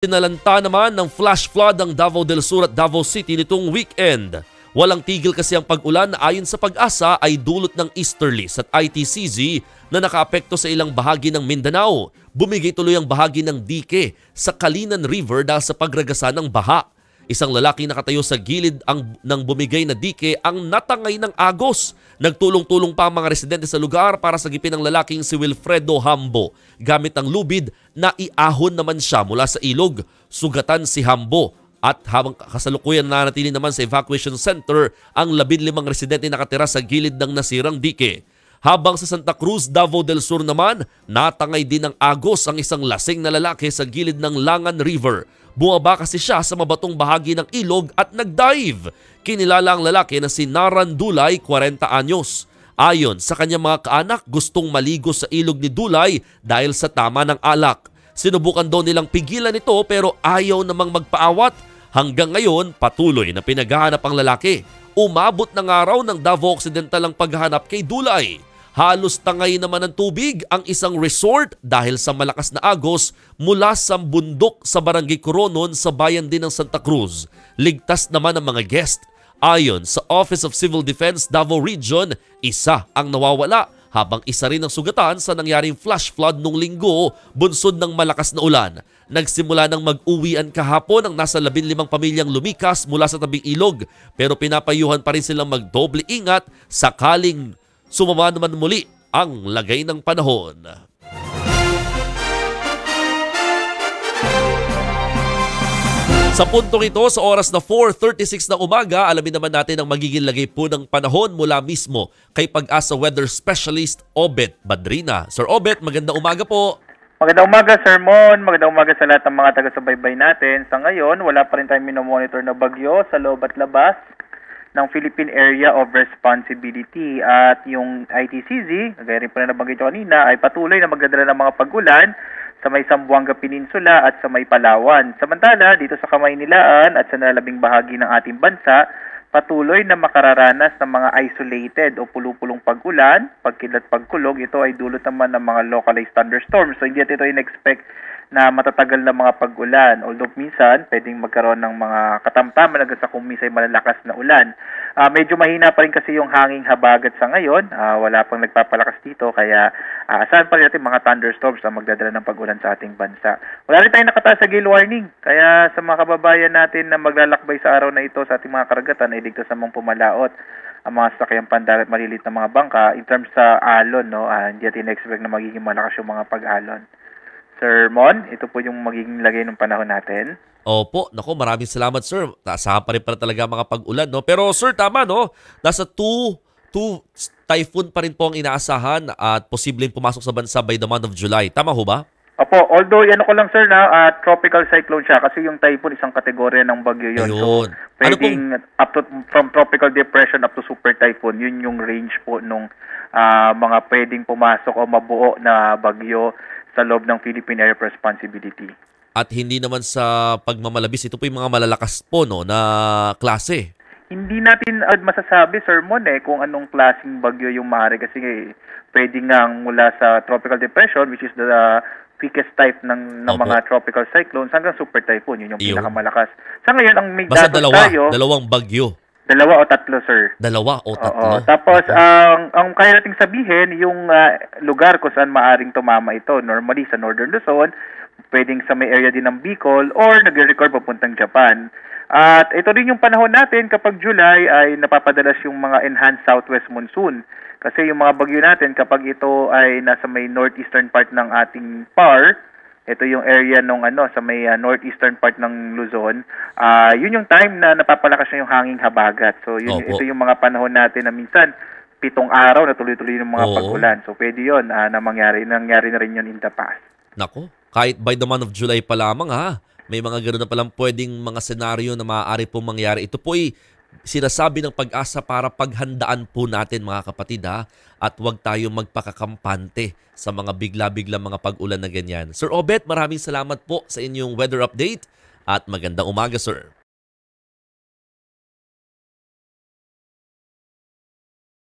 Sinalanta naman ng flash flood ang Davao del Sur at Davao City nitong weekend. Walang tigil kasi ang pag-ulan na ayon sa Pag-asa ay dulot ng easterlies at ITCZ na nakaapekto sa ilang bahagi ng Mindanao. Bumigay tuloy ang bahagi ng dike sa Kalinan River dahil sa pagragasa ng baha. Isang lalaki nakatayo sa gilid ng bumigay na dike ang natangay ng agos. Nagtulong-tulong pa ang mga residente sa lugar para sagipin ang lalaking si Wilfredo Hambo. Gamit ang lubid na iahon naman siya mula sa ilog. Sugatan si Hambo. At habang kasalukuyan nanatili naman sa evacuation center ang 15 residente nakatira sa gilid ng nasirang dike. Habang sa Santa Cruz, Davao del Sur naman, natangay din ng agos ang isang lasing na lalaki sa gilid ng Langan River. Bumaba kasi siya sa mabatong bahagi ng ilog at nag-dive. Kinilala ang lalaki na si Naran Dulay, 40 anyos. Ayon sa kanyang mga kaanak, gustong maligo sa ilog ni Dulay dahil sa tama ng alak. Sinubukan daw nilang pigilan ito pero ayaw namang magpaawat. Hanggang ngayon, patuloy na pinaghahanap ang lalaki. Umabot na nga raw ng Davao Occidental ang paghahanap kay Dulay. Halos tangay naman ng tubig ang isang resort dahil sa malakas na agos mula sa bundok sa Barangay Coronon sa bayan din ng Santa Cruz. Ligtas naman ang mga guest. Ayon sa Office of Civil Defense Davao Region, isa ang nawawala habang isa rin ang sugatan sa nangyaring flash flood nung linggo bunsod ng malakas na ulan. Nagsimula ng mag-uwian kahapon ang nasa 15 pamilyang lumikas mula sa tabing ilog pero pinapayuhan pa rin silang magdoble ingat sakaling sumama naman muli ang lagay ng panahon. Sa puntong ito, sa oras na 4:36 ng umaga, alamin naman natin ang magiging lagay po ng panahon mula mismo kay Pag-asa Weather Specialist Obet Badrina. Sir Obet, magandang umaga po. Magandang umaga, Sir Mon. Magandang umaga sa lahat ng mga taga-subaybay natin. Sa ngayon, wala pa rin tayong minomonitor na bagyo sa loob at labas ng Philippine Area of Responsibility. At yung ITCZ, gaya rin po na nabanggit ko kanina, ay patuloy na magdadala ng mga pag-ulan sa may Zamboanga Peninsula at sa may Palawan. Samantala, dito sa Kamaynilaan at sa nalabing bahagi ng ating bansa, patuloy na makararanas ng mga isolated o pulupulong pag-ulan, pagkilat pagkulog. Ito ay dulot naman ng mga localized thunderstorms. So hindi ito in-expect na matatagal na mga pag-ulan. Although minsan, pwedeng magkaroon ng mga katamtaman hanggang sa kung minsan malalakas na ulan. Medyo mahina pa rin kasi yung hanging habagat sa ngayon. Wala pang nagpapalakas dito. Kaya asahan pa rin natin mga thunderstorms na magdadala ng pag-ulan sa ating bansa. Wala rin tayong nakataas sa gale warning. Kaya sa mga kababayan natin na maglalakbay sa araw na ito sa ating mga karagatan, ay ligtas namang pumalaot ang mga sasakyang pandagat, malilit na mga bangka. In terms sa alon, hindi natin expect na magiging malakas yung mga pag-alon. Sir Mon, ito po yung magiging lagay ng panahon natin. Opo, nako, maraming salamat, sir. Naasahan pa rin pala talaga mga pag-ulan, no? Pero sir, tama, no? Nasa 2 typhoon pa rin po ang inaasahan at posibleng pumasok sa bansa by the month of July. Tama ho ba? Opo, although ano ko lang, sir, na tropical cyclone siya kasi yung typhoon isang kategorya ng bagyo yun. So, pwedeng from tropical depression up to super typhoon. Yun yung range po nung mga pwedeng pumasok o mabuo na bagyo sa loob ng Philippine Area of Responsibility. At hindi naman sa pagmamalabis, ito po yung mga malalakas po, no, na klase. Hindi natin masasabi, Sir Mon, kung anong klaseng bagyo yung maaari kasi pwede nga mula sa tropical depression, which is the weakest type ng mga tropical cyclones, hanggang super typhoon. Yun yung pinakamalakas. Sa ngayon, ang may datos tayo... dalawang bagyo. 2 o 3, sir. 2 o 3. Oo. Tapos, ang kaya nating sabihin, yung lugar kung saan maaring tumama ito, normally sa Northern Luzon, pwedeng sa may area din ng Bicol, or nagre-record papuntang Japan. At ito rin yung panahon natin kapag July ay napapadalas yung mga enhanced southwest monsoon. Kasi yung mga bagyo natin, kapag ito ay nasa may northeastern part ng ating PAR, ito yung area nung sa may northeastern part ng Luzon. Yun yung time na napapalakas na yung hanging habagat. So ito yung mga panahon natin na minsan 7 araw na tuloy-tuloy ng mga pag-ulan. So pwede yun na nangyari na rin yun in the past. Nako, kahit by the month of July pa lamang may mga ganoon na palang pwedeng mga senaryo na maaari pong mangyari. Ito po ay sinasabi ng Pag-asa para paghandaan po natin mga kapatid at huwag tayong magpakakampante sa mga bigla-bigla mga pag-ulan na ganyan. Sir Obet, maraming salamat po sa inyong weather update at magandang umaga, sir.